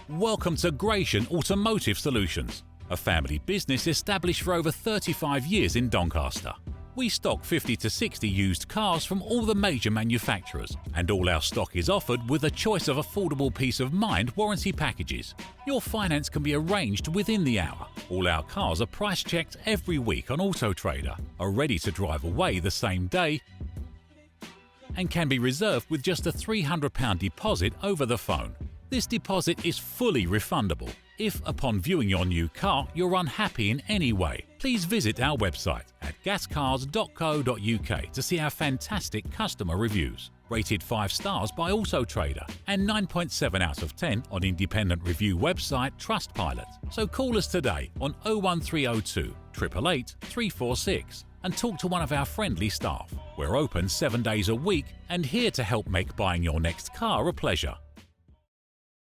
Welcome to Gratian Automotive Solutions, a family business established for over 35 years in Doncaster. We stock 50 to 60 used cars from all the major manufacturers, and all our stock is offered with a choice of affordable peace of mind warranty packages. Your finance can be arranged within the hour. All our cars are price checked every week on Auto Trader, are ready to drive away the same day, and can be reserved with just a £300 deposit over the phone. This deposit is fully refundable. If, upon viewing your new car, you're unhappy in any way, please visit our website at gascars.co.uk to see our fantastic customer reviews. Rated 5 stars by Auto Trader and 9.7 out of 10 on independent review website Trustpilot. So call us today on 01302 888 346 and talk to one of our friendly staff. We're open 7 days a week and here to help make buying your next car a pleasure.